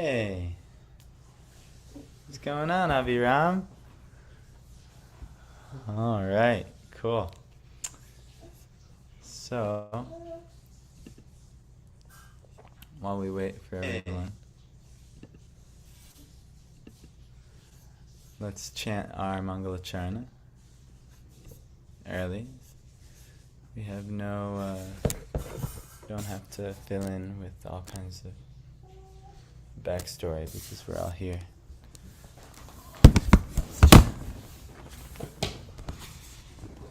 Hey, what's going on, Aviram? All right, cool. So, while we wait for everyone, let's chant our Mangalacharna early. We have don't have to fill in with all kinds of backstory because we're all here.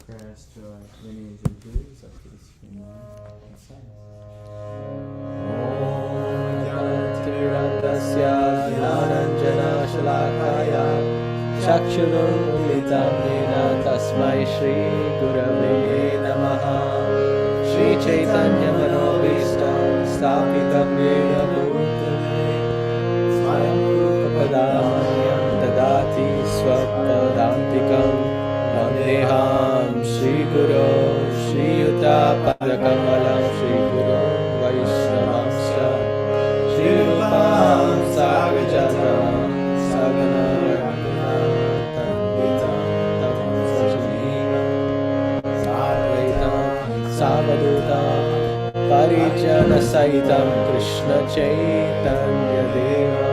Prayers to our lineage and gurus up to this Tasmai Shri Gurave Namaha Shri Chaitanya Manobhishtam Sthapitam Yena Bhutale Swayam Rupapadamyam Dadati Swapadantikam Vandeham Shri Guru Shri Yuta Padakamalam Shri Guru Vaishnavamsya Shri Rupam Sagajatam Sagana Savadutam Parijana Saitam Krishna Chaitanya Deva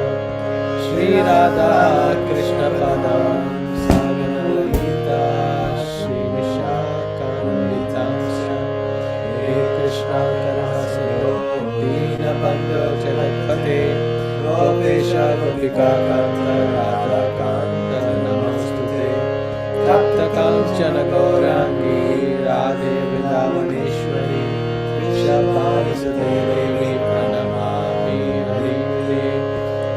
Shri Radha Krishna Padam Sagana Lalita Shri Vishakam He Krishna Karasino Dina Bandha Janakpate Gopesha Gopika Kanta Radha Kanta Namostute Tapta Kanchana Gaurangi Radhe Vrindavaneshwari Vrishabhani Sute Devi Pranamami Harine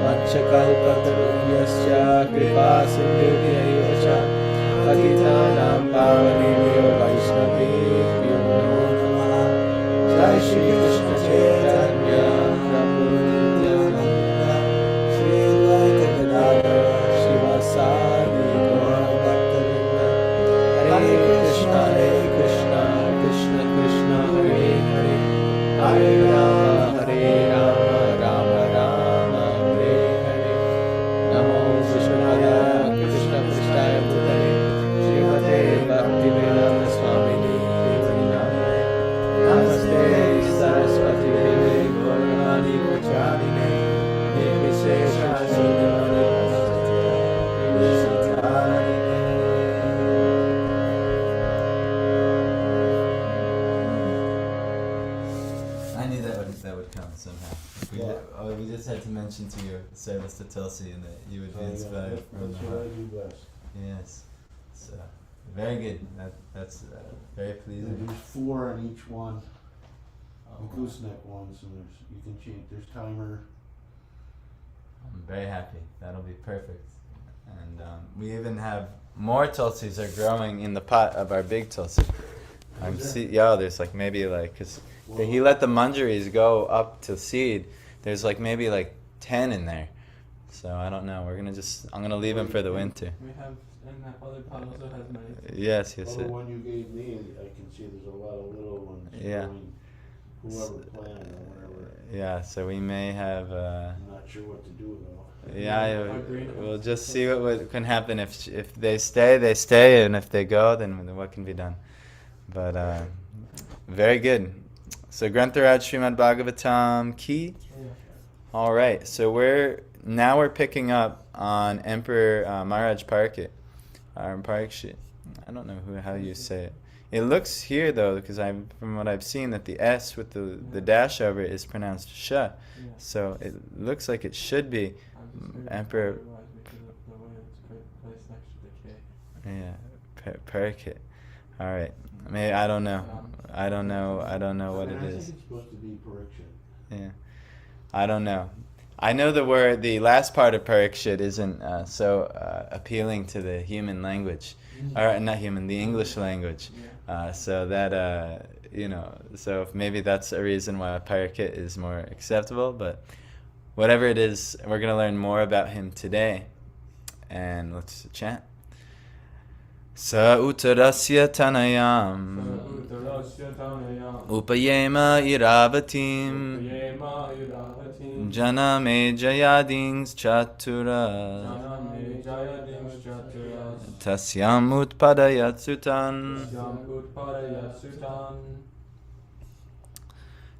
Manchakalpataruyasya Kripa Sindhubhyaiva cha Patitanam Pavanebhyo Vaishnavebhyo Namo Namaha Jai Shri Krishna Chaitanya Prabhu Nityananda Shri Advaita Gadadhara Shivasadi Gaura Bhaktavinda Hare Krishna Krishna Krishna Hare Hare Hare Rama Rama Rama Hare Hare Namo Vishnupadaya Krishna Prasthaya Bhutale Srimate Bhaktivedanta Swamini Devi Namane Namaste Saraswati Devi Gauravani Pracharine Devi Sesha Sundari that would come somehow. We just had to mention to you service to Tulsi and that you would be inspired from the heart. Yes. So, very good. That's very pleasing. There's 4 on each one. The gooseneck ones, and you can change. There's timer. I'm very happy. That'll be perfect. And we even have more Tulsis are growing in the pot of our big Tulsi. There's like maybe because he let the manjaris go up to seed. There's maybe 10 in there. So I don't know. I'm gonna leave him for the winter. We have, and that other pot also has many. Yes. The one you gave me, I can see there's a lot of little ones. Yeah. Whoever planted or whatever. Yeah. So we may have. I'm not sure what to do though. Yeah, we'll just see what can happen. If they stay, they stay, and if they go, then what can be done. But very good. So Grantharaj Srimad Bhagavatam Ki. All right. So we're picking up on Emperor Maharaj Parikshit. Parikshit. I don't know how you say it. It looks here though, because from what I've seen, that the S with the dash over it is pronounced Sh. Yeah. So it looks like it should be Emperor. Yeah, Parikshit. All right. I don't know. I don't know what it is. I think it's supposed to be Parikshit. Yeah. I don't know. I know the last part of Parikshit isn't so appealing to the human language, or not human, the English language. So that so maybe that's a reason why Parikshit is more acceptable. But whatever it is, we're gonna learn more about him today, and let's chant. Sa uttarasya tanayam Upayema iravatim Janame Jayadings Chatura Janame Jayadings Chaturas Tasyam Utpadayat Sutan Yam Utpadaya Sutan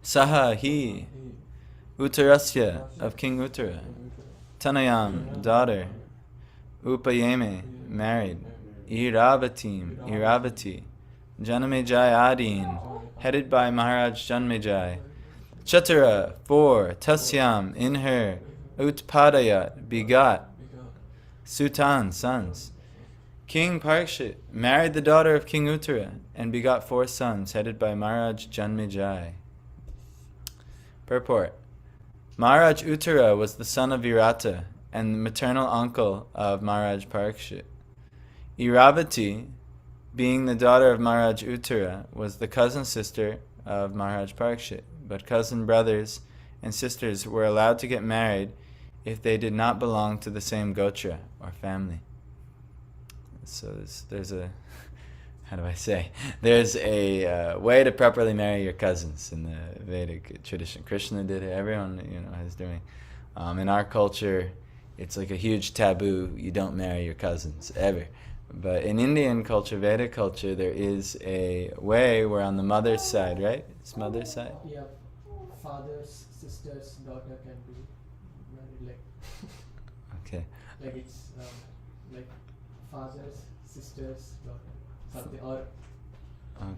Saha He Uttarasya of King Uttara Tanayam, daughter Upayeme, married Iravati Janame Jayadin, headed by Maharaj Janmejai. Chatura, 4, Tasyam, in her, Utpadayat, begot, Sutan, sons. King Parikshit married the daughter of King Uttara and begot 4 sons, headed by Maharaj Janmejai. Purport. Maharaj Uttara was the son of Virata and the maternal uncle of Maharaj Parikshit. Iravati, being the daughter of Maharaj Uttara, was the cousin sister of Maharaj Parikshit, but cousin brothers and sisters were allowed to get married if they did not belong to the same gotra or family. So there's a there's a way to properly marry your cousins in the Vedic tradition. Krishna did it. Everyone is doing. In our culture, it's like a huge taboo. You don't marry your cousins ever. But in Indian culture, Vedic culture, there is a way where on the mother's side, right? It's mother's side. Yeah, father's sister's daughter can be married Okay. like it's like father's sister's daughter, something, or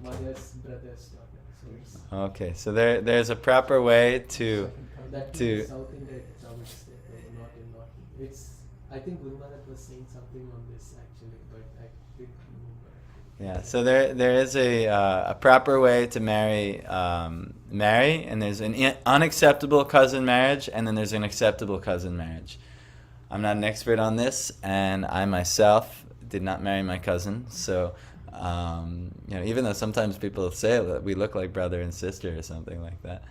mother's brother's daughter. So it's Okay. So there's a proper way to that to- in South India, I would say, not in North India. It's, I think Guru Maharaj was saying something on this actually, but I didn't remember. Yeah, so there is a proper way to marry, and there's an unacceptable cousin marriage, and then there's an acceptable cousin marriage. I'm not an expert on this, and I myself did not marry my cousin, so even though sometimes people say that we look like brother and sister or something like that,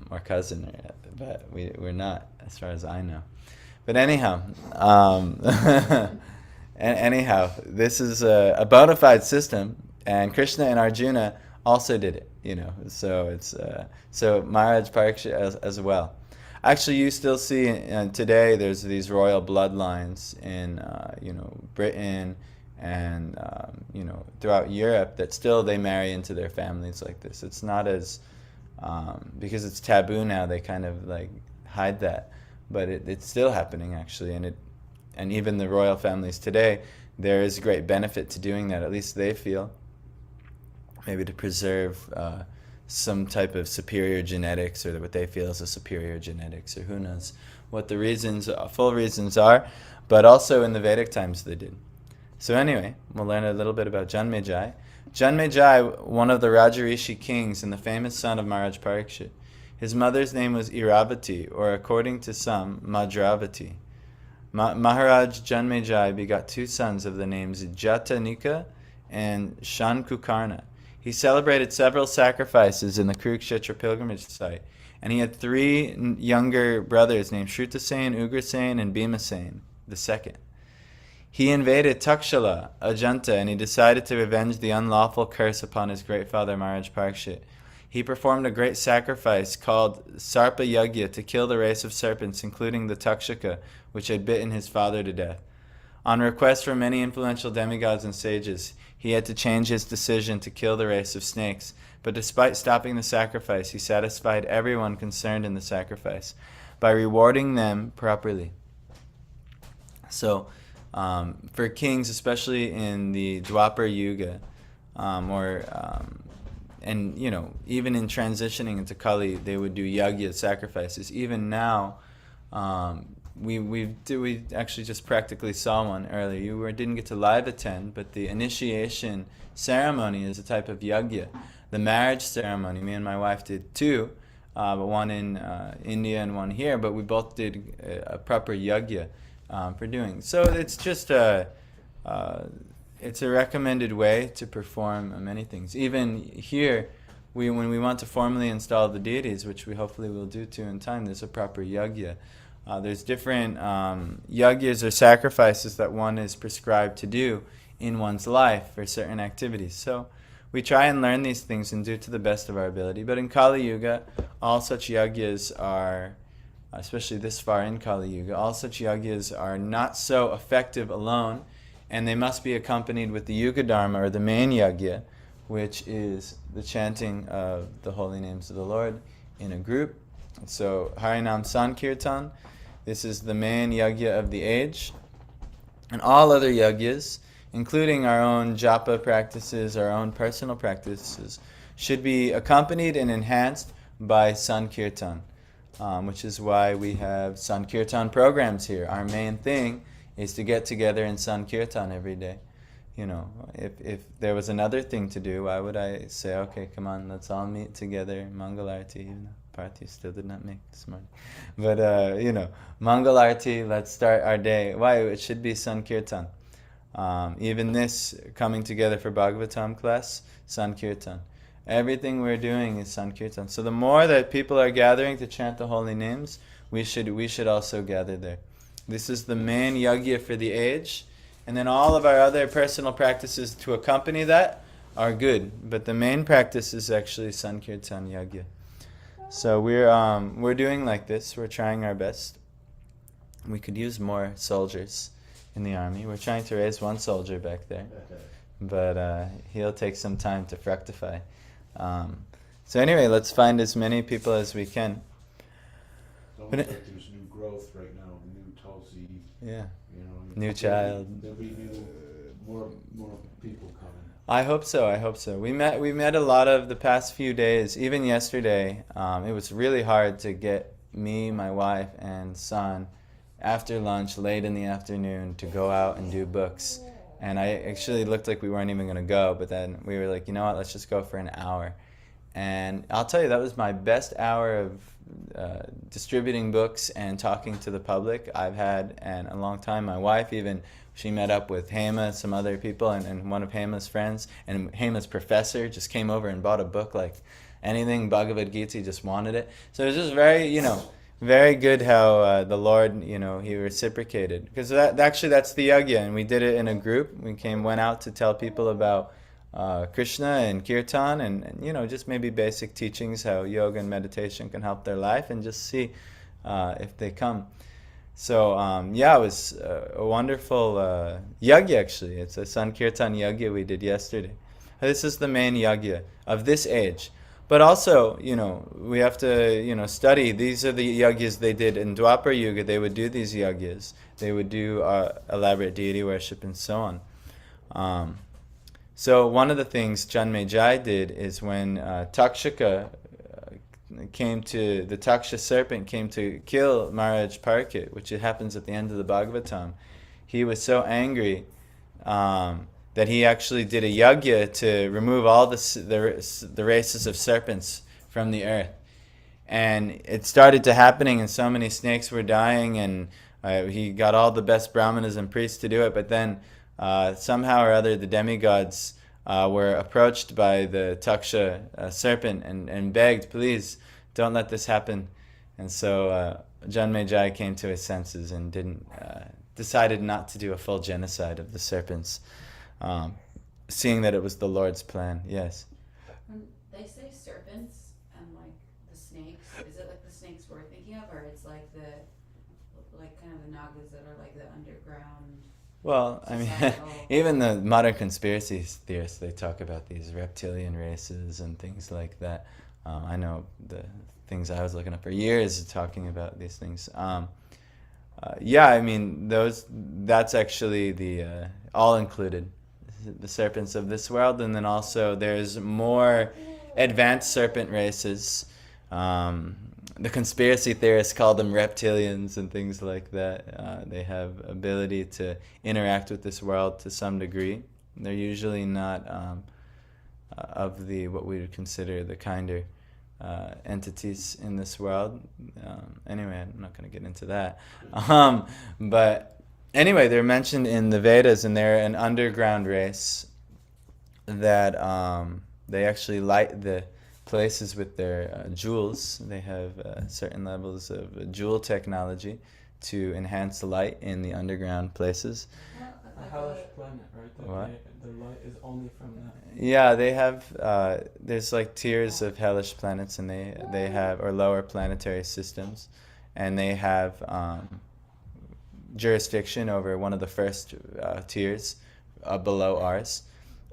or cousin, but we're not, as far as I know. But anyhow. Anyhow, this is a bona fide system, and Krishna and Arjuna also did it. So it's so Maharaj Parikshit as well. Actually, you still see today there's these royal bloodlines in Britain and throughout Europe that still they marry into their families like this. It's not as because it's taboo now. They kind of like hide that, but it's still happening actually, and even the royal families today, there is great benefit to doing that. At least they feel, maybe to preserve some type of superior genetics, or what they feel is a superior genetics, or who knows what the full reasons are. But also in the Vedic times they did. So anyway, we'll learn a little bit about Janmejai. Janmejai, one of the Rajarishi kings and the famous son of Maharaj Parikshit. His mother's name was Iravati, or according to some, Madravati. Maharaj Janmejai begot 2 sons of the names Jatanika and Shankukarna. He celebrated several sacrifices in the Kurukshetra pilgrimage site, and he had 3 younger brothers named Shrutasena, Ugrasena, and Bhimasena the second. He invaded Takshala, Ajanta, and he decided to revenge the unlawful curse upon his great father Maharaj Parikshit. He performed a great sacrifice called Sarpa Yagya to kill the race of serpents, including the Takshaka, which had bitten his father to death. On request from many influential demigods and sages, he had to change his decision to kill the race of snakes, but despite stopping the sacrifice, he satisfied everyone concerned in the sacrifice by rewarding them properly. So, for kings, especially in the Dwapar Yuga, and even in transitioning into Kali, they would do yagya sacrifices. Even now, we actually just practically saw one earlier. You didn't get to live attend, but the initiation ceremony is a type of yagya. The marriage ceremony, me and my wife did 2, but one in India and one here. But we both did a proper yagya for doing. So it's just it's a recommended way to perform many things. Even here, when we want to formally install the deities, which we hopefully will do too in time, there's a proper yagya. There's different yagyas or sacrifices that one is prescribed to do in one's life for certain activities. So we try and learn these things and do to the best of our ability. But in Kali Yuga, all such yagyas are especially this far in Kali Yuga. All such yagyas are not so effective alone, and they must be accompanied with the Yuga Dharma, or the main yagya, which is the chanting of the holy names of the Lord in a group. So Harinam Sankirtan, this is the main yagya of the age. And all other yagyas, including our own japa practices, our own personal practices, should be accompanied and enhanced by Sankirtan, which is why we have Sankirtan programs here. Our main thing is to get together in Sankirtan every day. You know, if there was another thing to do, why would I say, okay, come on, let's all meet together, Mangalarti, you know. Party still did not make this morning. But, Mangalarti, let's start our day. Why? It should be Sankirtan. Even this, coming together for Bhagavatam class, Sankirtan. Everything we're doing is Sankirtan. So the more that people are gathering to chant the holy names, we should also gather there. This is the main yagya for the age. And then all of our other personal practices to accompany that are good. But the main practice is actually Sankirtan yagya. So we're doing like this. We're trying our best. We could use more soldiers in the army. We're trying to raise one soldier back there, but he'll take some time to fructify. So anyway, let's find as many people as we can. It's almost like there's new growth right now, new Tulsi. Yeah. You know, New child. There'll be more people coming. I hope so. We met a lot of the past few days, even yesterday. It was really hard to get me, my wife, and son after lunch, late in the afternoon, to go out and do books. And I actually looked like we weren't even going to go, but then we were like, you know what, let's just go for an hour. And I'll tell you, that was my best hour of distributing books and talking to the public I've had in a long time. My wife even, she met up with Hema, some other people, and one of Hema's friends, and Hema's professor just came over and bought a book like anything Bhagavad Gita, he just wanted it. So it was just very, very good how the Lord, he reciprocated. Because that's the yagya, and we did it in a group. We went out to tell people about Krishna and Kirtan, and just maybe basic teachings, how yoga and meditation can help their life, and just see if they come. So, it was a wonderful yagya, actually. It's a Sankirtan yagya we did yesterday. This is the main yagya of this age. But also, we have to, study. These are the yagyas they did in Dwapar Yuga. They would do these yagyas. They would do elaborate deity worship and so on. So one of the things Janmejai did is when Takshaka the Taksha serpent came to kill Maharaj Parikshit, which happens at the end of the Bhagavatam, he was so angry that he actually did a yagya to remove all the races of serpents from the earth. And it started to happening, and so many snakes were dying, and he got all the best brahmanas and priests to do it, but then somehow or other the demigods were approached by the Taksha serpent and begged, please, don't let this happen. And so Janmejai came to his senses and decided not to do a full genocide of the serpents, seeing that it was the Lord's plan. Yes? They say serpents and like the snakes. Is it like the snakes we're thinking of, or it's like kind of the nagas that are like the underground? Well, I mean, even the modern conspiracy theorists, they talk about these reptilian races and things like that. I know the things I was looking up for years talking about these things. I mean, that's actually the all-included, the serpents of this world, and then also there's more advanced serpent races. The conspiracy theorists call them reptilians and things like that. They have ability to interact with this world to some degree. They're usually not of what we would consider the kinder entities in this world. Anyway, I'm not going to get into that. But anyway, they're mentioned in the Vedas, and they're an underground race that they actually light the places with their jewels. They have certain levels of jewel technology to enhance the light in the underground places. A hellish planet, right? What? The light is only from that. Yeah, they have. There's like tiers of hellish planets, and they have, or lower planetary systems, and they have jurisdiction over one of the first tiers below ours.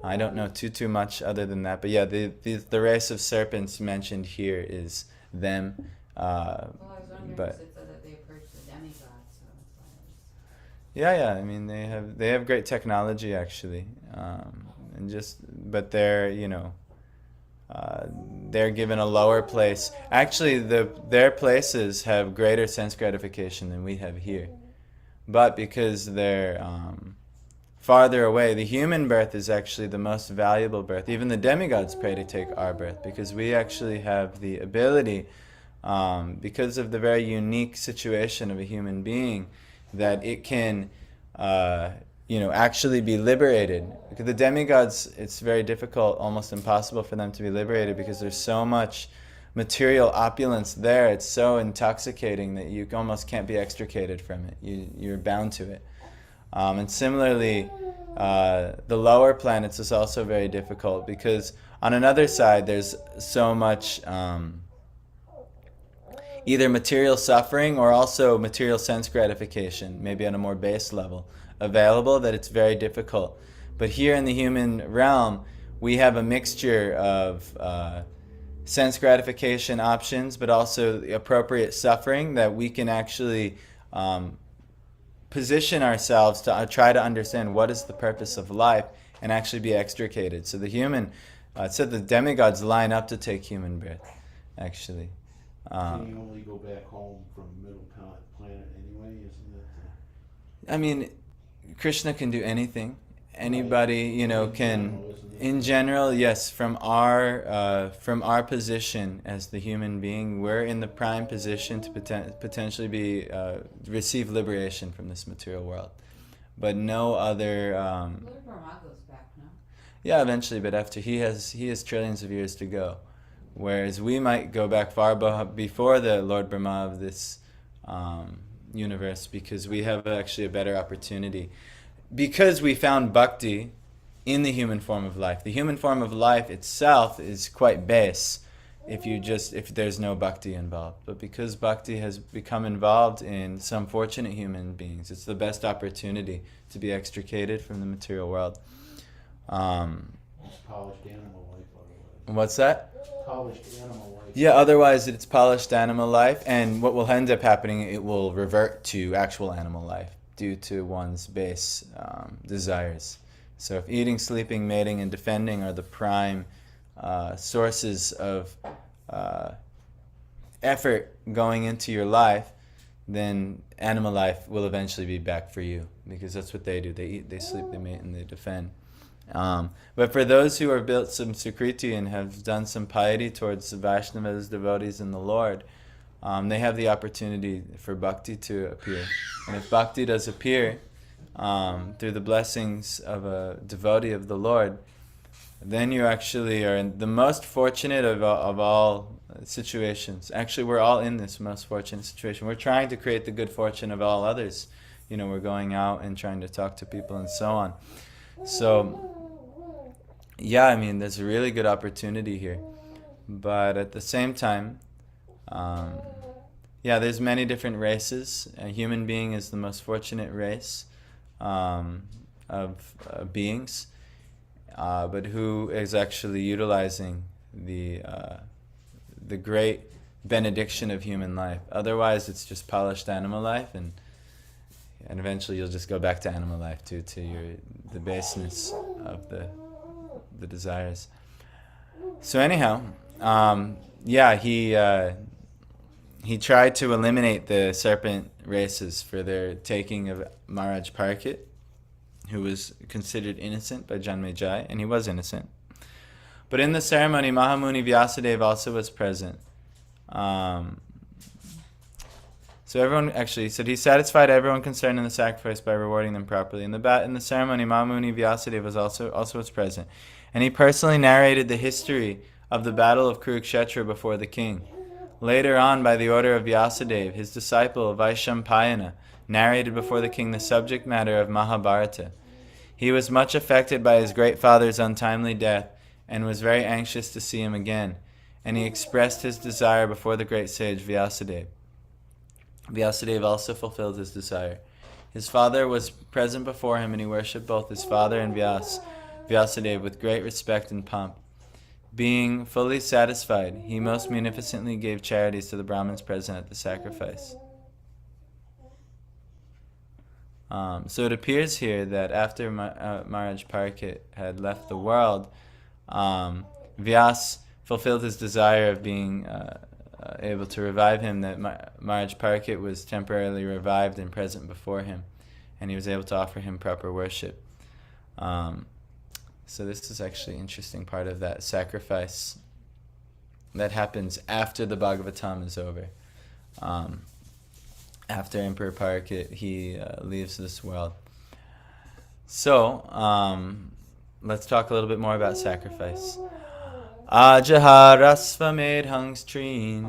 I don't know too much other than that, but yeah, the race of serpents mentioned here is them. Well, I was wondering But because it said that they approached the demigods, so that's why I was. yeah, I mean they have great technology actually, and but they're they're given a lower place. Actually, their places have greater sense gratification than we have here, but because they're farther away, the human birth is actually the most valuable birth. Even the demigods pray to take our birth because we actually have the ability, because of the very unique situation of a human being, that it can actually be liberated. Because the demigods, it's very difficult, almost impossible for them to be liberated because there's so much material opulence there. It's so intoxicating that you almost can't be extricated from it. You're bound to it. And similarly, the lower planets is also very difficult because on another side there's so much either material suffering or also material sense gratification, maybe on a more base level, available, that it's very difficult. But here in the human realm, we have a mixture of sense gratification options, but also the appropriate suffering that we can actually position ourselves to try to understand what is the purpose of life and actually be extricated. So the human, it said the demigods line up to take human birth, actually. Can you only go back home from middle planet anyway? Isn't that? I mean, Krishna can do anything. Anybody, can. In general, yes. From our position as the human being, we're in the prime position to potentially receive liberation from this material world. But no other. Lord Brahma goes back, no? Yeah, eventually, but after he has trillions of years to go, whereas we might go back far before the Lord Brahma of this universe, because we have actually a better opportunity, because we found bhakti in the human form of life. The human form of life itself is quite base if there's no bhakti involved. But because bhakti has become involved in some fortunate human beings, it's the best opportunity to be extricated from the material world. It's polished animal life, otherwise. What's that? Polished animal life. Yeah, otherwise it's polished animal life, and what will end up happening, it will revert to actual animal life due to one's base desires. So if eating, sleeping, mating, and defending are the prime sources of effort going into your life, then animal life will eventually be back for you, because that's what they do. They eat, they sleep, they mate, and they defend. But for those who have built some sukriti and have done some piety towards the Vaishnavas, devotees in the Lord, they have the opportunity for bhakti to appear. And if bhakti does appear through the blessings of a devotee of the Lord, then you actually are in the most fortunate of all situations. Actually, we're all in this most fortunate situation. We're trying to create the good fortune of all others. We're going out and trying to talk to people and so on. So, yeah, I mean, there's a really good opportunity here. But at the same time, there's many different races. A human being is the most fortunate race of beings, but who is actually utilizing the great benediction of human life. Otherwise, it's just polished animal life, and eventually you'll just go back to animal life to the baseness of the desires. So anyhow, he tried to eliminate the serpent races for their taking of Maharaj Parikit, who was considered innocent by Janmejai, and he was innocent. But in the ceremony, Mahamuni Vyasadeva also was present. So everyone, actually, he said he satisfied everyone concerned in the sacrifice by rewarding them properly. In the ceremony, Mahamuni Vyasadeva was also present, and he personally narrated the history of the battle of Kurukshetra before the king. Later on, by the order of Vyasadeva, his disciple Vaishampayana narrated before the king the subject matter of Mahabharata. He was much affected by his great father's untimely death and was very anxious to see him again, and he expressed his desire before the great sage Vyasadeva. Vyasadeva also fulfilled his desire. His father was present before him, and he worshipped both his father and Vyasadeva with great respect and pomp. Being fully satisfied, he most munificently gave charities to the Brahmins present at the sacrifice. So it appears here that after Maharaj Parikshit had left the world, Vyas fulfilled his desire of being able to revive him, that Maharaj Parikshit was temporarily revived and present before him, and he was able to offer him proper worship. So this is actually an interesting part of that sacrifice that happens after the Bhagavatam is over. After Emperor Parikshit, he leaves this world. So, let's talk a little bit more about sacrifice. Ajaharasva medhang strin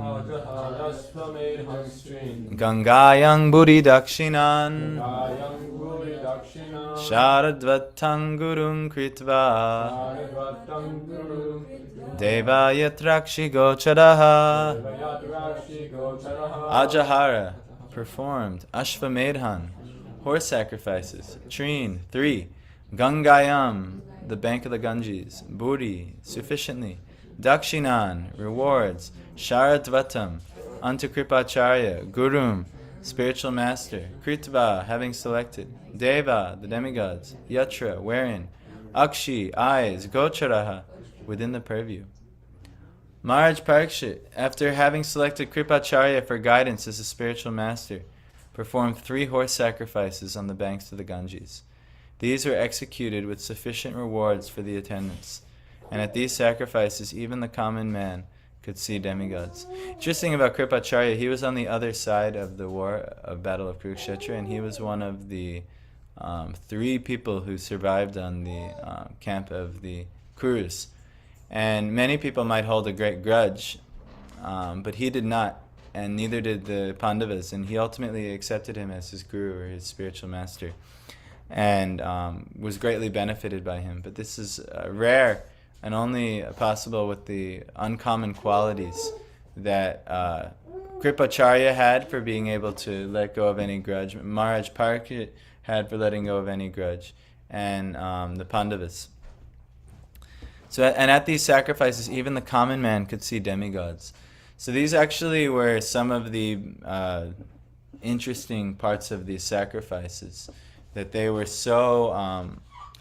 Gangayang buddhi dakshinan Sharadvatang gurung kritva Deva yatrakshi gocharaha. Ajahara performed Ashvamedhan, horse sacrifices. Trin, 3. Gangayam, the bank of the Ganges. Buri, sufficiently. Dakshinan, rewards. Sharadvatam, unto Kripacharya. Gurum, spiritual master. Kritva, having selected. Deva, the demigods. Yatra, wherein. Akshi, eyes. Gocharaha, within the purview. Maharaj Parikshit, after having selected Kripacharya for guidance as a spiritual master, performed 3 horse sacrifices on the banks of the Ganges. These were executed with sufficient rewards for the attendants, and at these sacrifices even the common man could see demigods. Interesting about Kripacharya, he was on the other side of the war of Battle of Kurukshetra, and he was one of the 3 people who survived on the camp of the Kurus. And many people might hold a great grudge, but he did not, and neither did the Pandavas, and he ultimately accepted him as his guru or his spiritual master, and was greatly benefited by him. But this is rare and only possible with the uncommon qualities that Kripacharya had for being able to let go of any grudge, Maharaj Parikshit had for letting go of any grudge, and the Pandavas. So, and at these sacrifices, even the common man could see demigods. So these actually were some of the interesting parts of these sacrifices, that they were so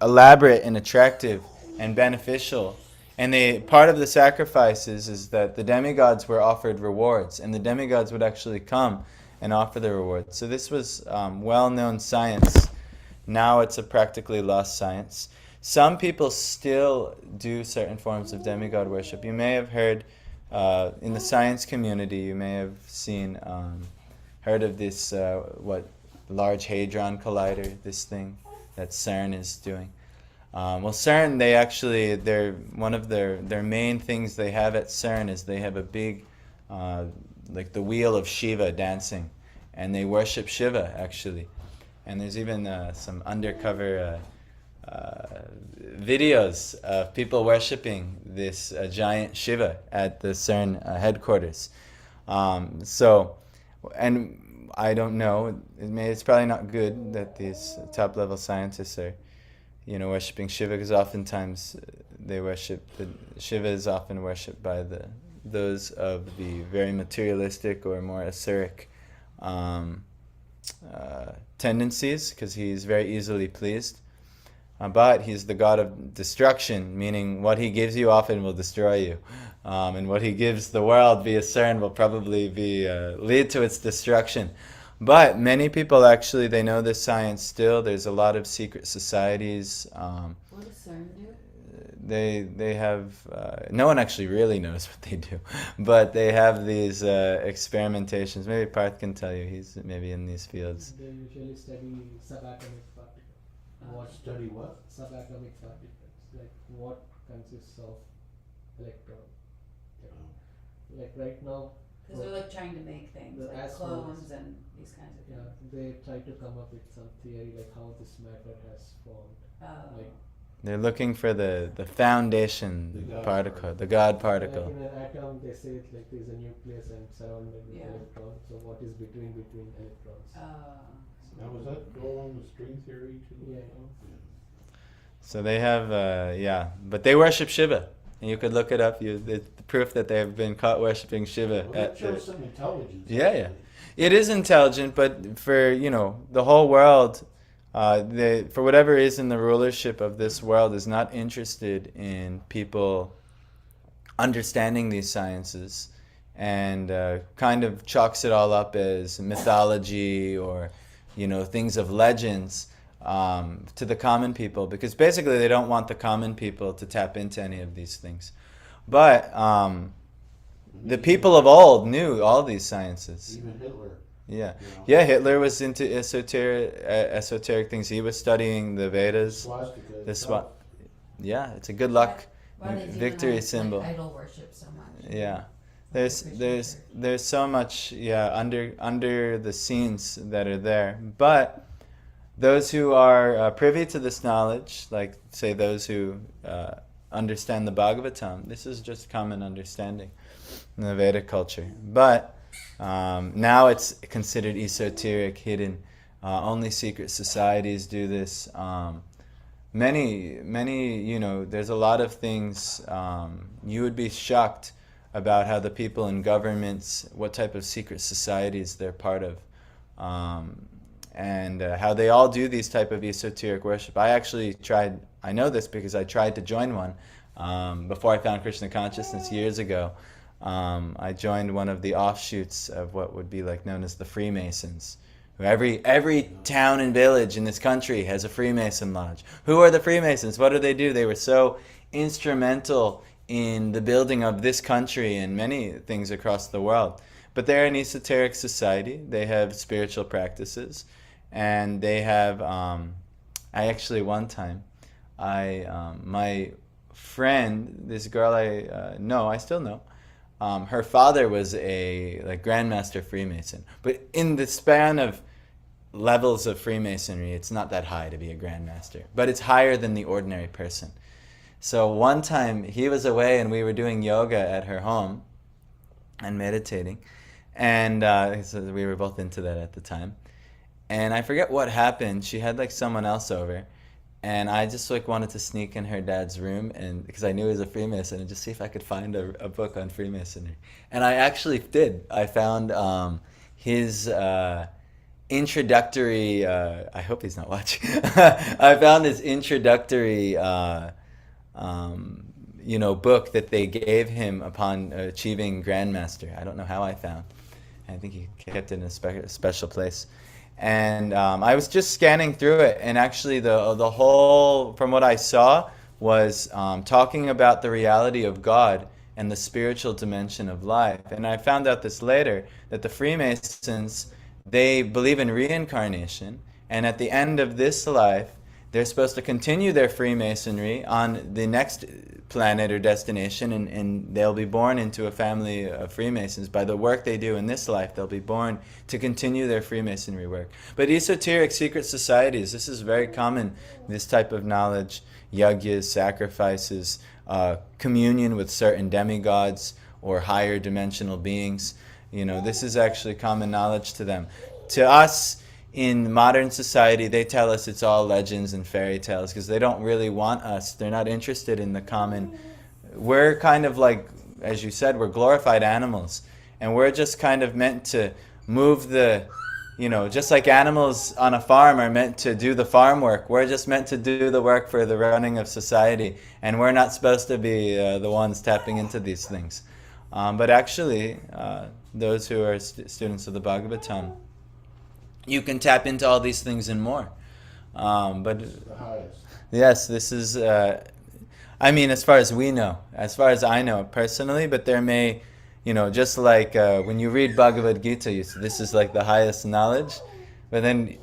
elaborate and attractive and beneficial. And part of the sacrifices is that the demigods were offered rewards, and the demigods would actually come and offer the rewards. So this was well-known science. Now it's a practically lost science. Some people still do certain forms of demigod worship. You may have heard in the science community, you may have heard of this, Large Hadron Collider, this thing that CERN is doing. Well, CERN, one of their main things they have at CERN is they have a big, like the wheel of Shiva dancing, and they worship Shiva, actually. And there's even some undercover videos of people worshipping this giant Shiva at the CERN headquarters. And I don't know, it's probably not good that these top-level scientists are, worshipping Shiva, because oftentimes Shiva is often worshipped by those of the very materialistic or more asuric tendencies, because he's very easily pleased. But he's the god of destruction, meaning what he gives you often will destroy you. And what he gives the world via CERN will probably lead to its destruction. But many people actually, they know this science still. There's a lot of secret societies. What does CERN do? They have, no one actually really knows what they do. But they have these experimentations. Maybe Parth can tell you, he's maybe in these fields. They usually study subatomic particles. Study what? Subatomic particles, like what consists of electron. Like right now, Because they're like trying to make things, The like astronauts. clones and these kinds of yeah, things. they try to come up with some theory like how this matter has formed. Oh. Like They're looking for the foundation The God particle, particle. the God Like particle. in an atom, they say it like there's a nucleus and surrounded with Yeah. electrons. So what is between electrons? Now, was that go along with string theory too? Yeah. So they have, but they worship Shiva. And you could look it up. It's proof that they have been caught worshiping Shiva. Well, that shows some intelligence. Yeah, yeah. actually. It is intelligent, but for the whole world, for whatever reason, the rulership of this world is not interested in people understanding these sciences, and kind of chalks it all up as mythology or things of legends to the common people, because basically they don't want the common people to tap into any of these things. But the people of old knew all these sciences. Even Hitler. Yeah, you know. yeah. Hitler was into esoteric things. He was studying the Vedas. Swastika. The itself. Yeah, it's a good luck Why they do victory like symbol. idol worship so much. Yeah, Like the Christian church. there's so much under the scenes that are there. But those who are privy to this knowledge, like say those who understand the Bhagavatam, this is just common understanding in the Vedic culture. But now it's considered esoteric, hidden. Only secret societies do this. Many, there's a lot of things. You would be shocked about how the people in governments, what type of secret societies they're part of. And how they all do these type of esoteric worship. I know this because I tried to join one before I found Krishna consciousness years ago. I joined one of the offshoots of what would be like known as the Freemasons. Every town and village in this country has a Freemason lodge. Who are the Freemasons? What do? They were so instrumental in the building of this country and many things across the world. But they're an esoteric society. They have spiritual practices. And they have, one time, my friend, this girl I still know, her father was a Grandmaster Freemason. But in the span of levels of Freemasonry, it's not that high to be a Grandmaster. But it's higher than the ordinary person. So one time he was away and we were doing yoga at her home and meditating. And so we were both into that at the time. And I forget what happened. She had someone else over. And I just wanted to sneak in her dad's room, and because I knew he was a Freemason, and just see if I could find a book on Freemasonry. And I actually did. I found his introductory. I hope he's not watching. I found his introductory, book that they gave him upon achieving Grandmaster. I don't know how I found. I think he kept it in a special place. And I was just scanning through it, and actually the whole, from what I saw, was talking about the reality of God and the spiritual dimension of life. And I found out this later, that the Freemasons, they believe in reincarnation, and at the end of this life, they're supposed to continue their Freemasonry on the next planet or destination, and they'll be born into a family of Freemasons. By the work they do in this life, they'll be born to continue their Freemasonry work. But esoteric secret societies, this is very common, this type of knowledge, yagyas, sacrifices, communion with certain demigods or higher dimensional beings. This is actually common knowledge to them. To us, in modern society, they tell us it's all legends and fairy tales because they don't really want us. They're not interested in the common. We're kind of like, as you said, we're glorified animals. And we're just kind of meant to move just like animals on a farm are meant to do the farm work. We're just meant to do the work for the running of society. And we're not supposed to be the ones tapping into these things. But actually, those who are students of the Bhagavatam, you can tap into all these things and more. But The highest. yes, this is, as far as we know, as far as I know personally, but there may, just like when you read Bhagavad Gita, you see this is like the highest knowledge, but then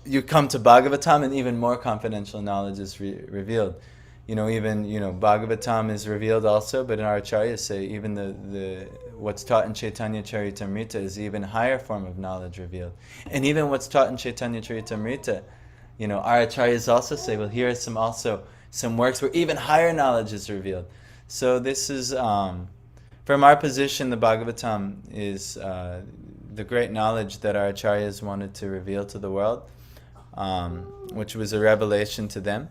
you come to Bhagavatam and even more confidential knowledge is revealed. Bhagavatam is revealed also, but in our acharyas say even the what's taught in Chaitanya Charitamrita is even higher form of knowledge revealed. And even what's taught in Chaitanya Charitamrita, our acharyas also say, well, here are some also some works where even higher knowledge is revealed. So this is, from our position, the Bhagavatam is the great knowledge that our acharyas wanted to reveal to the world, which was a revelation to them.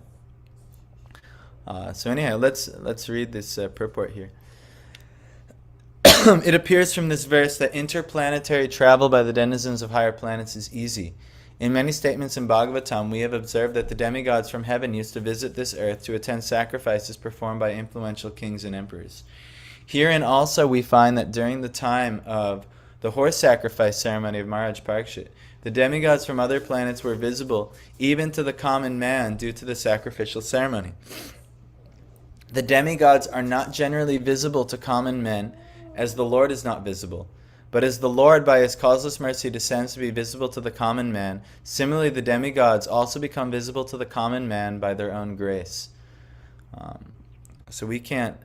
So anyhow, let's read this purport here. It appears from this verse that interplanetary travel by the denizens of higher planets is easy. In many statements in Bhagavatam, we have observed that the demigods from heaven used to visit this earth to attend sacrifices performed by influential kings and emperors. Herein also we find that during the time of the horse sacrifice ceremony of Maharaj Parikshit, the demigods from other planets were visible even to the common man due to the sacrificial ceremony. The demigods are not generally visible to common men, as the Lord is not visible. But as the Lord by His causeless mercy descends to be visible to the common man, similarly the demigods also become visible to the common man by their own grace. So we can't,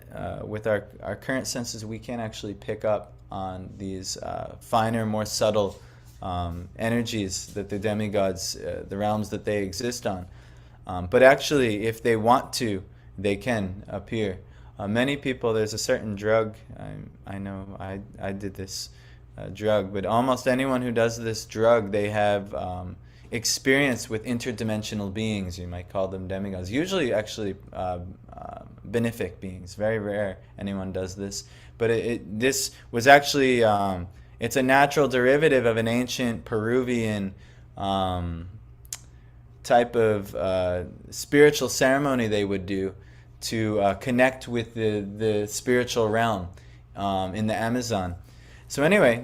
with our current senses, we can't actually pick up on these finer, more subtle energies that the demigods, the realms that they exist on. But actually, if they want to, they can appear. Many people, there's a certain drug, I know I did this drug, but almost anyone who does this drug, they have experience with interdimensional beings. You might call them demigods. Usually actually benefic beings. Very rare anyone does this. But this was actually, it's a natural derivative of an ancient Peruvian type of spiritual ceremony they would do to connect with the spiritual realm in the Amazon. So anyway,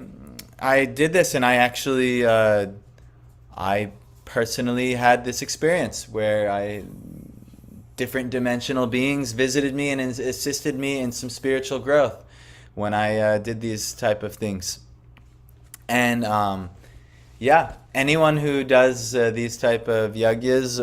I did this, and I actually, I personally had this experience where different dimensional beings visited me and assisted me in some spiritual growth when I did these type of things. And anyone who does these type of yagyas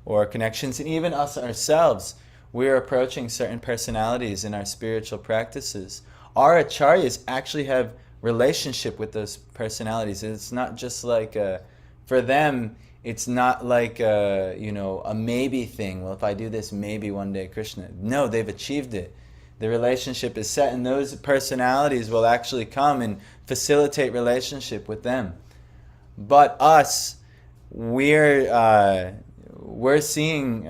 or connections, and even us ourselves, we're approaching certain personalities in our spiritual practices. Our acharyas actually have relationship with those personalities. It's not just like for them, it's not like a maybe thing. Well, if I do this, maybe one day Krishna. No, they've achieved it. The relationship is set, and those personalities will actually come and facilitate relationship with them. But us, we're seeing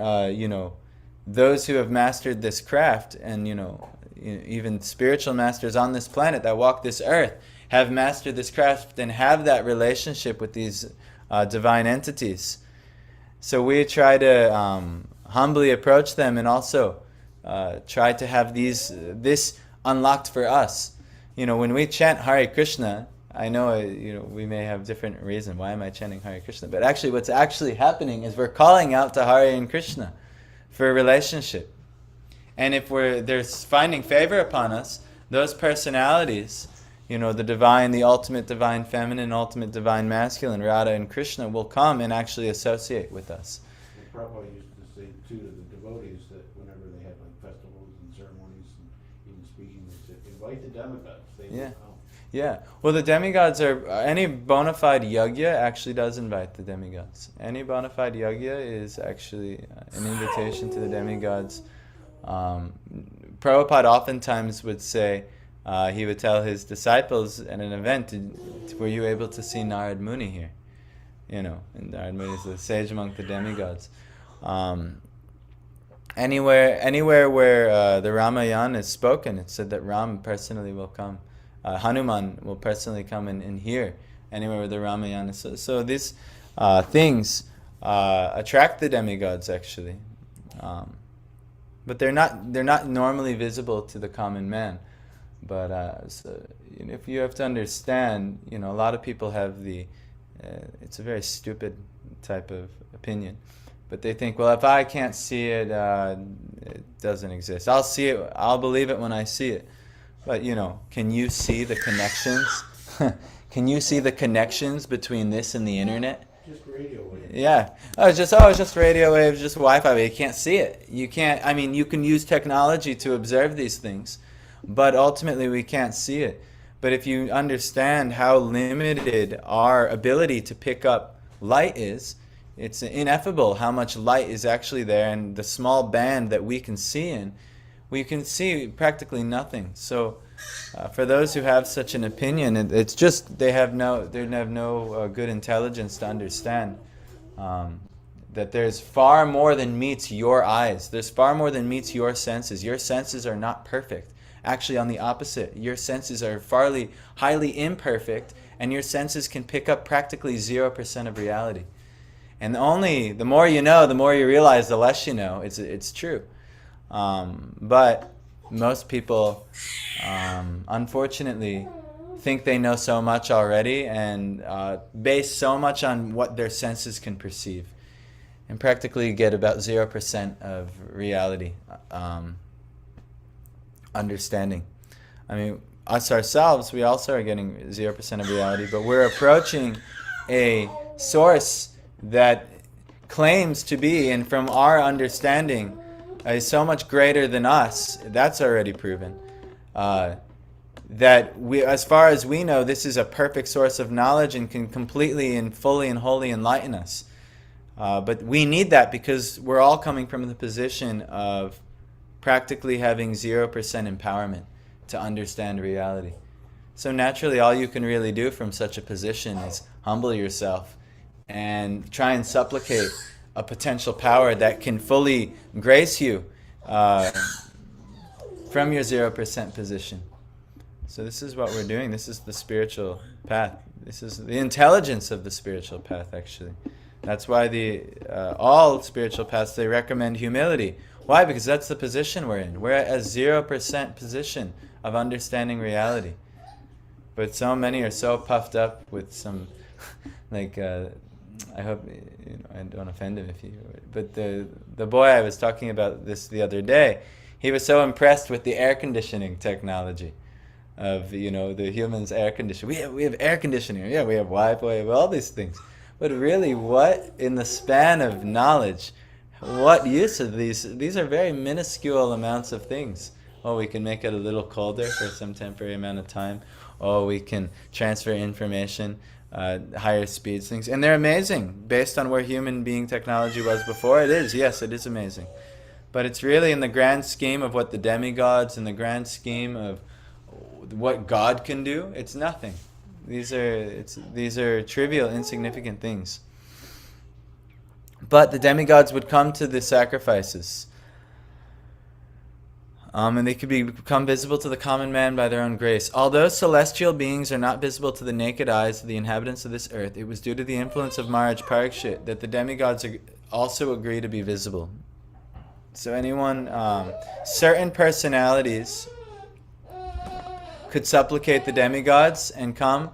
those who have mastered this craft, and even spiritual masters on this planet that walk this earth have mastered this craft and have that relationship with these divine entities. So we try to humbly approach them, and also try to have this unlocked for us. When we chant Hare Krishna, I know we may have different reason. Why am I chanting Hare Krishna? But actually what's actually happening is we're calling out to Hare and Krishna for a relationship. And if they're finding favor upon us, those personalities, the divine, the ultimate divine feminine, ultimate divine masculine, Radha and Krishna, will come and actually associate with us. Prabhupada used to say too to the devotees that whenever they had like festivals and ceremonies and even speaking, they said, invite the demigods. They will come. Yeah. Well, the demigods are, any bona fide yagya actually does invite the demigods. Any bona fide yagya is actually an invitation to the demigods. Prabhupada oftentimes would say, he would tell his disciples at an event, were you able to see Narad Muni here? And Narad Muni is the sage among the demigods. Anywhere where the Ramayana is spoken, it's said that Ram personally will come. Hanuman will personally come and hear anywhere where the Ramayana is. So these things attract the demigods actually. But they're not normally visible to the common man. But if you have to understand, a lot of people have it's a very stupid type of opinion. But they think, well, if I can't see it, it doesn't exist. I'll see it, I'll believe it when I see it. But, can you see the connections? Can you see the connections between this and the internet? Just radio waves. Yeah. It's just radio waves, just Wi-Fi, but you can't see it. You can use technology to observe these things, but ultimately we can't see it. But if you understand how limited our ability to pick up light is, It's ineffable how much light is actually there, and the small band that we can see in, we can see practically nothing. So for those who have such an opinion, it's just they have no good intelligence to understand that there's far more than meets your eyes. There's far more than meets your senses. Your senses are not perfect. Actually, on the opposite, your senses are highly imperfect, and your senses can pick up practically 0% of reality. And only the more you know, the more you realize, the less you know. It's true. But most people, unfortunately, think they know so much already and base so much on what their senses can perceive, and practically get about 0% of reality understanding. I mean, us ourselves, we also are getting 0% of reality, but we're approaching a source that claims to be, and from our understanding, is so much greater than us. That's already proven. That we, as far as we know, this is a perfect source of knowledge and can completely and fully and wholly enlighten us. But we need that because we're all coming from the position of practically having 0% empowerment to understand reality. So naturally, all you can really do from such a position is humble yourself and try and supplicate a potential power that can fully grace you from your 0% position. So this is what we're doing. This is the spiritual path. This is the intelligence of the spiritual path, actually. That's why all spiritual paths, they recommend humility. Why? Because that's the position we're in. We're at a 0% position of understanding reality. But so many are so puffed up with some, like, I hope I don't offend him if you. But the boy I was talking about this the other day, he was so impressed with the air conditioning technology of the humans' air conditioning. We have air conditioning. Yeah, we have Wi-Fi. We have all these things. But really, what in the span of knowledge? What use of these? These are very minuscule amounts of things. Oh, we can make it a little colder for some temporary amount of time. Oh, we can transfer information, higher speeds, things. And they're amazing. Based on where human being technology was before, it is amazing. But it's really in the grand scheme of what the demigods, in the grand scheme of what God can do, it's nothing. These are trivial, insignificant things. But the demigods would come to the sacrifices. And they could become visible to the common man by their own grace. Although celestial beings are not visible to the naked eyes of the inhabitants of this earth, it was due to the influence of Maharaj Parikshit that the demigods also agree to be visible. So certain personalities could supplicate the demigods and come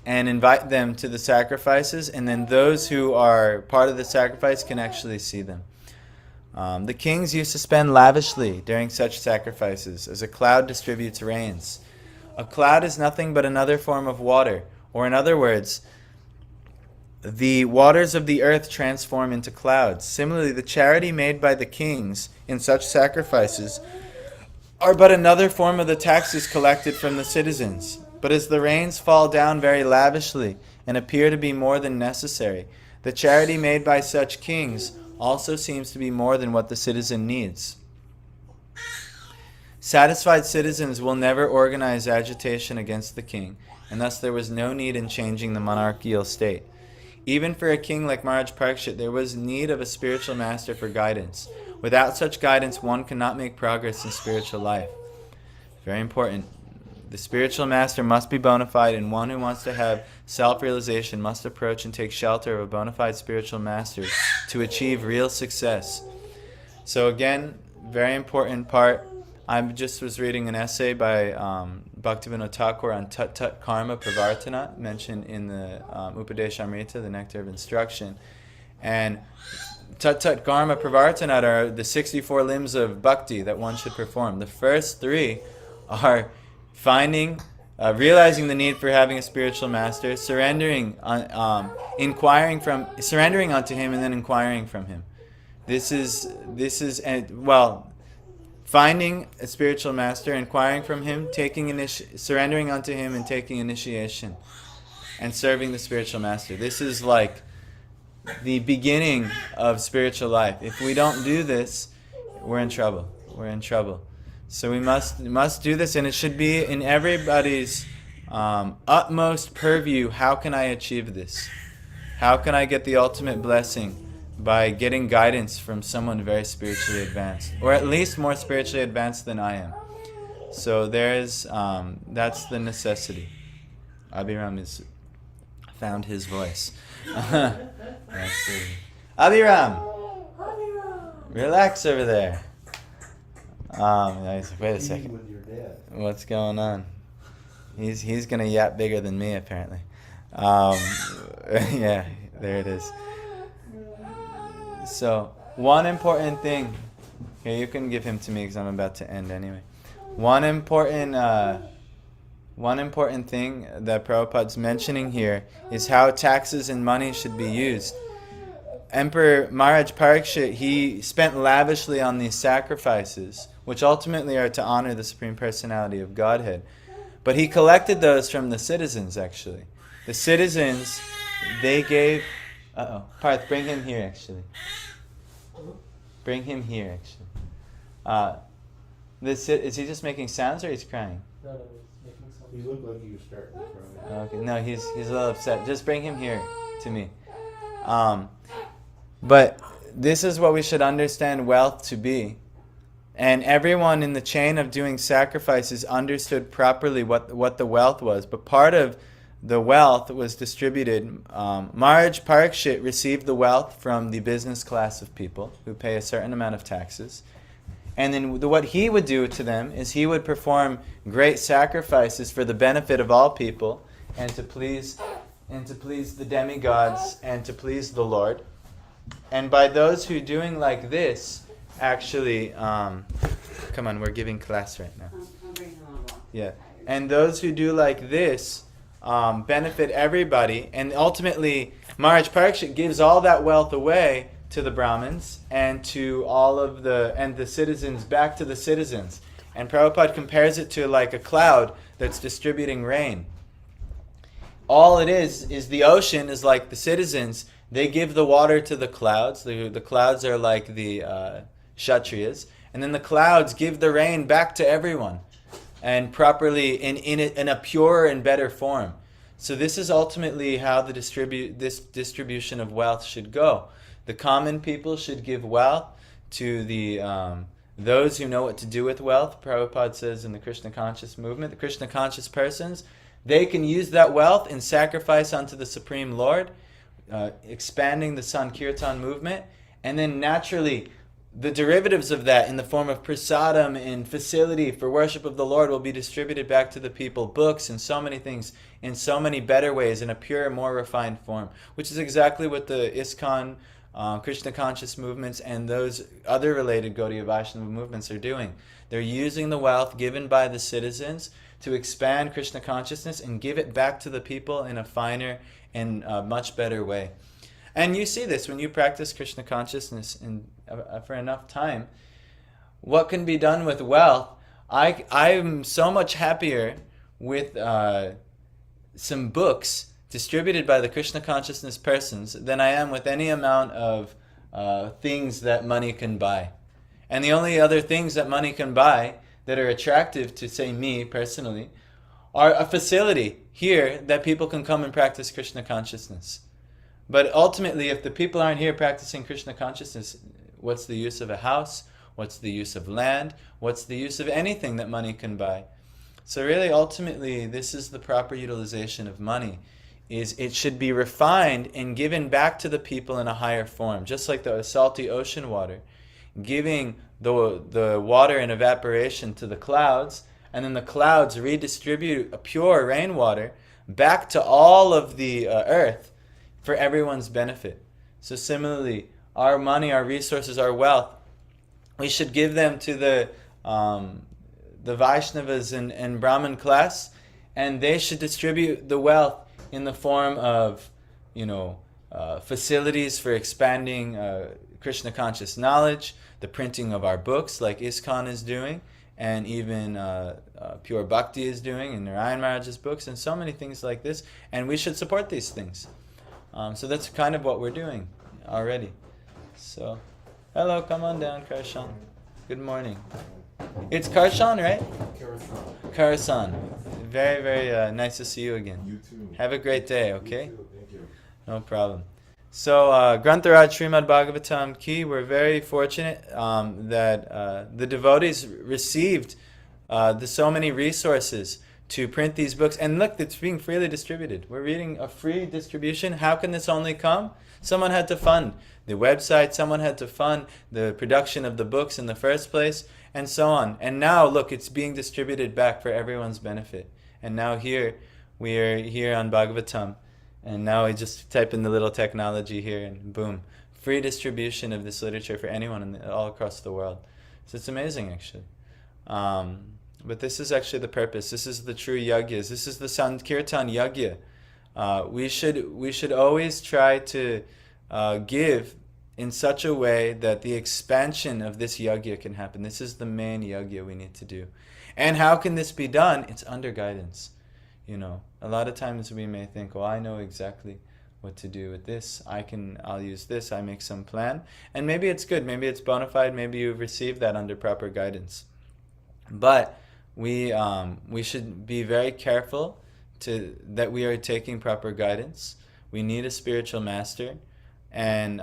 and invite them to the sacrifices, and then those who are part of the sacrifice can actually see them. The kings used to spend lavishly during such sacrifices, as a cloud distributes rains. A cloud is nothing but another form of water, or in other words, the waters of the earth transform into clouds. Similarly, the charity made by the kings in such sacrifices are but another form of the taxes collected from the citizens. But as the rains fall down very lavishly and appear to be more than necessary, the charity made by such kings also seems to be more than what the citizen needs. Satisfied citizens will never organize agitation against the king, and thus there was no need in changing the monarchical state. Even for a king like Maharaj Parikshit, there was need of a spiritual master for guidance. Without such guidance, one cannot make progress in spiritual life. Very important. The spiritual master must be bona fide, and one who wants to have self-realization must approach and take shelter of a bona fide spiritual master to achieve real success. So again, very important part. I just was reading an essay by Bhaktivinoda Thakur on Tat Tat Karma Pravartana, mentioned in the Upadeshamrita, the Nectar of Instruction. And Tat Tat Karma Pravartana are the 64 limbs of bhakti that one should perform. The first 3 are realizing the need for having a spiritual master, surrendering unto him, and then inquiring from him. Finding a spiritual master, inquiring from him, surrendering unto him, and taking initiation, and serving the spiritual master. This is like the beginning of spiritual life. If we don't do this, we're in trouble. We're in trouble. So we must do this, and it should be in everybody's utmost purview. How can I achieve this? How can I get the ultimate blessing? By getting guidance from someone very spiritually advanced, or at least more spiritually advanced than I am. So that's the necessity. Abhiram has found his voice. Abhiram, relax over there. He's like, wait a second. With your dad. What's going on? He's gonna yap bigger than me apparently. Yeah, there it is. So one important thing. Here, you can give him to me because I'm about to end anyway. One important thing that Prabhupada's mentioning here is how taxes and money should be used. Emperor Maharaj Parikshit, he spent lavishly on these sacrifices, which ultimately are to honor the Supreme Personality of Godhead. But he collected those from the citizens, actually. The citizens, they gave... Parth, bring him here, actually. Bring him here, actually. Is he just making sounds or he's crying? No, he's making sounds. He looked like he was starting to cry. Okay, no, he's a little upset. Just bring him here to me. But this is what we should understand wealth to be. And everyone in the chain of doing sacrifices understood properly what the wealth was. But part of the wealth was distributed. Maharaj Parikshit received the wealth from the business class of people who pay a certain amount of taxes. And then what he would do to them is he would perform great sacrifices for the benefit of all people and to please the demigods and to please the Lord. And by those who doing like this, actually, come on, we're giving class right now. I'm bringing him along. Yeah. And those who do like this benefit everybody. And ultimately, Maharaj Parikshit gives all that wealth away to the Brahmins and to all of the citizens, back to the citizens. And Prabhupada compares it to like a cloud that's distributing rain. All it is the ocean is like the citizens. They give the water to the clouds. The clouds are like the Kshatriyas. And then the clouds give the rain back to everyone. And properly in a purer and better form. So this is ultimately how this distribution of wealth should go. The common people should give wealth to those who know what to do with wealth. Prabhupada says in the Krishna conscious movement, the Krishna conscious persons, they can use that wealth in sacrifice unto the Supreme Lord, expanding the Sankirtan movement, and then naturally the derivatives of that in the form of prasadam and facility for worship of the Lord will be distributed back to the people, books and so many things in so many better ways in a pure, more refined form, which is exactly what the ISKCON, Krishna conscious movements and those other related Gaudiya Vaishnava movements are doing. They're using the wealth given by the citizens to expand Krishna consciousness and give it back to the people in a finer and much better way. And you see this when you practice Krishna consciousness for enough time. What can be done with wealth? I'm so much happier with some books distributed by the Krishna consciousness persons than I am with any amount of things that money can buy. And the only other things that money can buy that are attractive to, say, me personally, are a facility here that people can come and practice Krishna consciousness. But ultimately, if the people aren't here practicing Krishna consciousness, what's the use of a house? What's the use of land? What's the use of anything that money can buy? So really, ultimately, this is the proper utilization of money. Is it should be refined and given back to the people in a higher form, just like the salty ocean water, giving the water in evaporation to the clouds, and then the clouds redistribute a pure rainwater back to all of the earth for everyone's benefit. So similarly, our money, our resources, our wealth, we should give them to the Vaishnavas and Brahmin class, and they should distribute the wealth in the form of, facilities for expanding Krishna conscious knowledge, the printing of our books like ISKCON is doing, and even Pure Bhakti is doing, and Narayan Maharaj's books, and so many things like this. And we should support these things. So that's kind of what we're doing already. So, hello, come on down, Karshan. Good morning. It's Karshan, right? Karasan. Very, very nice to see you again. You too. Have a great day, okay? You too. Thank you. No problem. So, Grantharaj Srimad Bhagavatam Ki, we're very fortunate that the devotees received so many resources to print these books. And look, it's being freely distributed. We're reading a free distribution. How can this only come? Someone had to fund the website, someone had to fund the production of the books in the first place, and so on. And now, look, it's being distributed back for everyone's benefit. And now here, we are here on Bhagavatam. And now I just type in the little technology here and boom. Free distribution of this literature for anyone all across the world. So it's amazing, actually. But this is actually the purpose. This is the true yagyas. This is the Sankirtan yagya. We should always try to give in such a way that the expansion of this yagya can happen. This is the main yagya we need to do. And how can this be done? It's under guidance. You know, a lot of times we may think, oh, I know exactly what to do with this. I'll use this. I make some plan. And maybe it's good. Maybe it's bona fide. Maybe you've received that under proper guidance. But we should be very careful that we are taking proper guidance. We need a spiritual master. And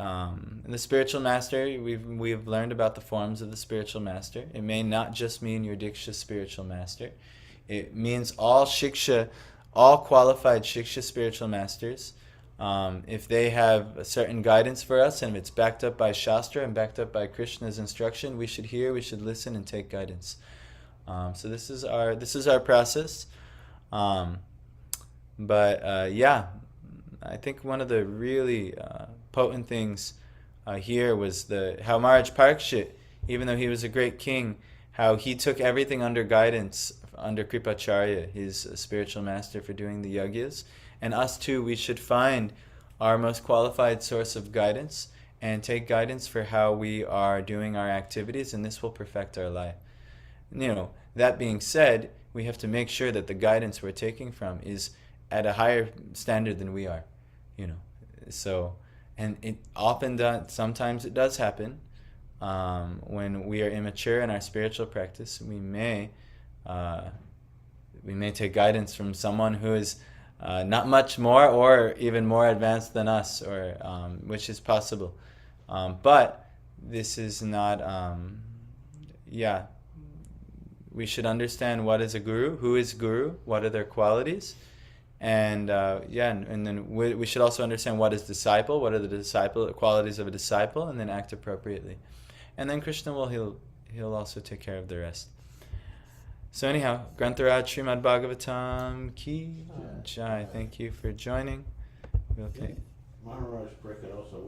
the spiritual master, we've learned about the forms of the spiritual master. It may not just mean your Diksha spiritual master. It means all shiksha, all qualified shiksha spiritual masters. If they have a certain guidance for us, and if it's backed up by Shastra and backed up by Krishna's instruction, we should hear, we should listen, and take guidance. So this is our process. Yeah, I think one of the really potent things here was how Maharaj Parikshit, even though he was a great king, how he took everything under guidance, under Kripacharya, his spiritual master for doing the yagyas. And us too, we should find our most qualified source of guidance and take guidance for how we are doing our activities, and this will perfect our life. You know, that being said, we have to make sure that the guidance we're taking from is at a higher standard than we are. You know, so, and it sometimes it does happen when we are immature in our spiritual practice. We may take guidance from someone who is not much more or even more advanced than us, or which is possible. But this is not, we should understand what is a guru, who is guru, what are their qualities, and then we should also understand what is disciple, what are the qualities of a disciple, and then act appropriately. And then Krishna he'll also take care of the rest. So anyhow, Grantharaj Srimad Bhagavatam Ki Jai. Thank you for joining. We'll take Maharaj Parikshit also